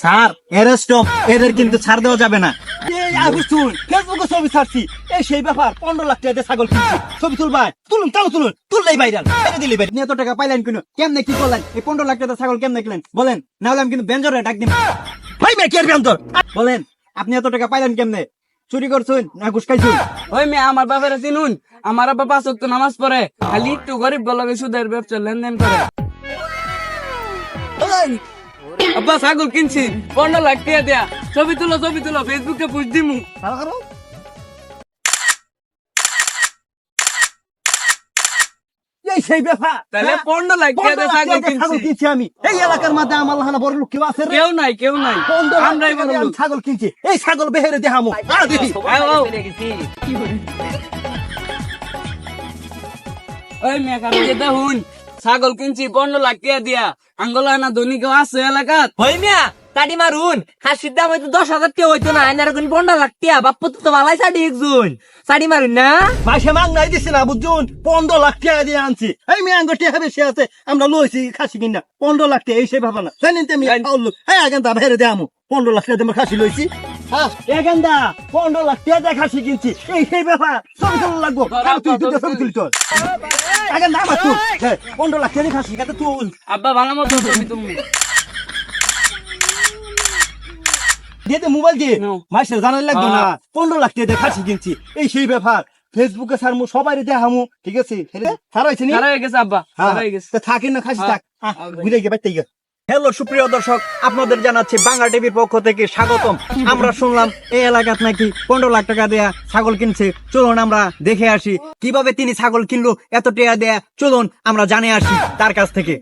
Sir এরেস্টপ এদের কিন্তু ছাড় দেওয়া যাবে না। ফেসবুকে ছবি ছাড়ছি, এই সেই ব্যাপার 15 লাখ টাকা দিয়ে ছাগল কিনছি। ছবি তুলবাই, তুলুন চালু তুলুন, তুললেই ভাইরাল, দিলেই ভাইরাল। আপনি এত টাকা পাইলেন কেন? কেমনে কি করলেন? এই 15 লাখ টাকা ছাগল কেমনে কিনলেন বলেন, না হলে আমি কিন্তু বেঞ্জরে ডাক দিন। ভাই মেয়ে কি আর বেন্তর বলেন আপনি এত টাকা পাইলেন কেমনে? চুরি করছুন না ঘুষ খাইছুন? ওই মেয়ে আমার বাপের চিনুন, আমার আব্বা 5 ওয়াক্ত নামাজ পড়ে, খালি একটু গরিব বলকে সুদের ব্যবসা লেনদেন করে। আব্বা ছাগল কিনছি 15 লাখ টাকা দেয়া, ছবি তুলো ফেসবুকে পোস্ট দিমু। এই সেই ব্যাপার। তাহলে 15 লাখ টাকা দিয়ে ছাগল কিনছি। কিনছি আমি এই এলাকার মধ্যে। আমার লাহানা বড় লোক কেউ আছে রে? কেউ নাই 15 লাখ আমরাই টাকা বড় দিয়ে আমি লোক। ছাগল কিনছি। এই ছাগল বেহেরে দেখামু, দেখি। ওই মেয়ে কারো যেতে হুন, ছাগল কিনছি 15 লাখ টাকা দিয়া, আঙ্গলা না ধনী কেউ আছে এলাকাত? হই মিয়া তাড়ি মারুন, খাসির দাম হয়তো 10,000 টাকা হইতো না, এনার কোন 15 লাখ টাকা। বাপ্পু তো মালাই সাড়ি একজন সাড়ি মারুন না। মাসে মাং নাই দিছে না বুঝুন, 15 লাখ টাকা দিয়ে আনছি। এই মেয়ে আঙ্গ টাকা বেশি আছে, আমরা লইছি খাসি কিনা 15 লাখ টাকা। এই সেই ভাবা না জানেন তুমি লোক। হ্যাঁ এখন তা বেহেরে দেখামু 15 লাখ টাকা দিয়ে খাসি লইছি। হ্যাঁ এখানটা 15 লাখ টাকা দিয়ে খাসি কিনছি। এই সেই ব্যাপার, ছবি তুলে লাগবো। তুই ছবি তুলি তোর এখন দাম আছে 15 লাখ টাকা দিয়ে খাসি কাতে তুল। আব্বা ভালো মতো ছবি তুমি। দিয়ে মোবাইল দিয়ে No. মাসে জানার লাগবে না 15 লাখ টাকা দিয়ে খাসি কিনছি। এই সেই ব্যাপার, ফেসবুকে ছাড়মু, সবাই দেখামু, ঠিক আছে? ছাড়াইছি নি? সারা হয়ে গেছে আব্বা, সারা হয়ে গেছে। থাকেন না খাসি থাক, হ্যাঁ। ঘুরে গিয়ে বাইতে গিয়ে। হ্যালো সুপ্রিয় দর্শক, আপনাদের জানাচ্ছি বাংলা টিভির পক্ষ থেকে স্বাগতম। আমরা শুনলাম এই এলাকাত নাকি 15 লাখ টাকা দেয়া ছাগল কিনছে। চলুন আমরা দেখে আসি কিভাবে তিনি ছাগল কিনলো এত টাকা দেয়া। চলুন আমরা জানে আসি তার কাছ থেকে।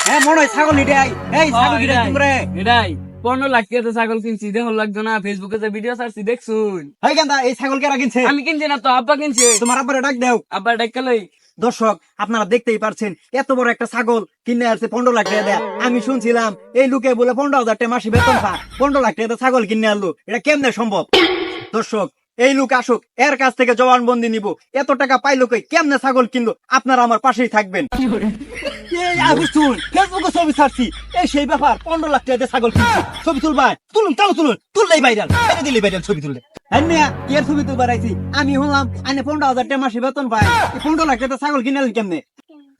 হ্যাঁ মনে হয় ছাগল এটাই। এই ছাগল এটাই তোমরা। এটাই 15 লাখ টাকা দিয়ে ছাগল কিনছি, দেখো লাগতো না? ফেসবুকে যে ভিডিও ছাড়ছি দেখছুন? এই গান্দা, এই ছাগল কেরা কিনছে? আমি কিনছি না তো, আব্বা কিনছে। তোমার আব্বারে ডাক দাও। আব্বা ডাক্কালই। দর্শক আপনারা দেখতেই পারছেন, এত বড় একটা ছাগল কিনে আসছে 15 লাখ টাকা দেয়া। আমি শুনছিলাম এই লোকে বলে 15,000 টাকা মাসে বেতন পায়, 15 লাখ টাকা ছাগল কিনে আনলো। এটা কেমনে সম্ভব? দর্শক এই লোক আসুক, এর কাছ থেকে জবানবন্দি নিব। এত টাকা পাইলো কই, কেমনে ছাগল কিনলো? আপনারা আমার পাশেই থাকবেন। ফেসবুকে ছবি ছাড়ছি, এই সেই ব্যাপার 15 লাখ টাকা দিয়ে ছাগল কিনছি। ছবি তুলবাই, তুলুন চালু তুলুন, তুললেই ভাইরাল, দিলেই ভাইরাল। ছবি তুললে এর ছবি তো বাড়াইছি। আমি শুনলাম আনে 15,000 টাকা মাসে বেতন পায়, 15 লাখ টাকা ছাগল কিনলেন কেমনে?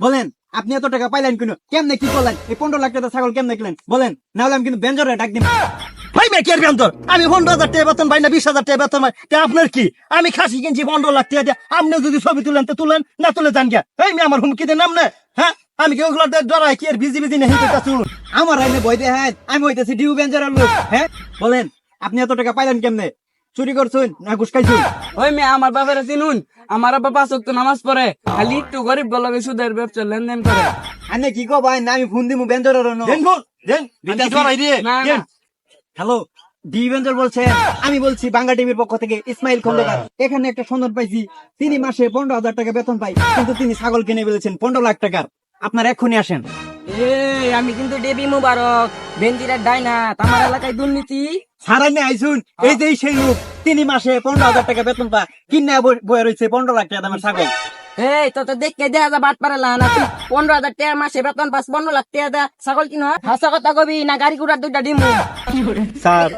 বলেন আপনি এত টাকা পাইলেন কেন? কেমনে কি করলেন? এই 15 লাখ টাকা ছাগল কেমনে কিনলেন বলেন, না হলে আমি কিন্তু বেঞ্জরে ডাক দিন। ভাই মেয়ে কি আর বেন্তর? আমি 15,000 টাকা বেতন পাই না, 20,000 টাকা বেতন পাই। তা আপনার কি? আমি খাসি কিনছি 15 লাখ টাকা দিয়ে। আপনি যদি ছবি তুলেন তো তুলেন, না তুলে যান গিয়া। এই মেয়ে আমার হুমকি দেন নাম না? হ্যাঁ আমি কি ওগুলো ডরাই কি আর বিজি নেই? আমার আইনে বই দেখায়, আমি হইতেছি ডিউ বেঞ্জারের লোক। হ্যাঁ বলেন আপনি এত টাকা পাইলেন কেমনে? চুরি করছুন না ঘুষ খাইছুন? ওই মেয়ে আমার বাপের চিনুন, আমার আব্বা 5 ওয়াক্ত নামাজ পড়ে, খালি একটু গরিব বলকে সুদের ব্যবসা লেনদেন করে। আনে কি কো ভাই, না আমি ফোন দিমু বেঞ্জরের। দেন ফোন, দেন, আমি ডরাই রে। না, না। দেন। হ্যালো ডি বেঞ্জর বলছেন? আমি বলছি বাংলা টিভির পক্ষ থেকে ইসমাইল খন্দকার। এখানে একটা সন্ধান পাইছি, তিনি মাসে 15,000 টাকা বেতন পাই, কিন্তু তিনি ছাগল কিনে ফেলেছেন 15 লাখ টাকার। আপনার এক্ষুনি আসেন। এই আমি কিন্তু দেবী মুবারক, বেঞ্জিরের ডাইনা, আমার এলাকায় দুর্নীতি। সারাই আইসুন, এই যে সেই লোক, তিনি মাসে 15,000 টাকা বেতন পায়, কিনে বয়ে রয়েছে 15 লাখ টাকা দামের ছাগল। এই তো দেখে দেখা যা বাট পারে না, তুই 15,000 টাকা মাসে বেতন পাস, 15 লাখ টাকা দা ছাগল কিনো? হাসা কথা কবি না, গাড়ি ঘোড়ার 2টা ডিমু। স্যার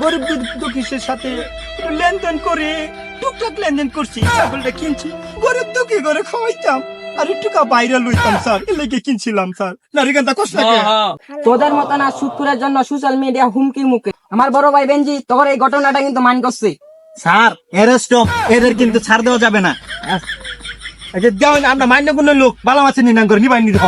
গরিব দুঃখীর সাথে লেনদেন করে টুকটাক লেনদেন করছি, ছাগলটা কিনছি। গরিব দুঃখী করে খাওয়াইতাম আর একটু বাইরে লইতাম স্যার, এ লেগে কিনছিলাম স্যার। নারীকান্তা কষ্ট লাগে। তোদের মতো না শুক্রের জন্য সোশ্যাল মিডিয়া হুমকির মুখে। আমার বড় ভাই বেঞ্জি তোর এই ঘটনাটা কিন্তু মান করছে। স্যার এরেস্টপ এদের কিন্তু ছাড় দেওয়া যাবে না। আমরা মান্য কোন লোক বালা মাছের নিনাম করে নিবাই নিতে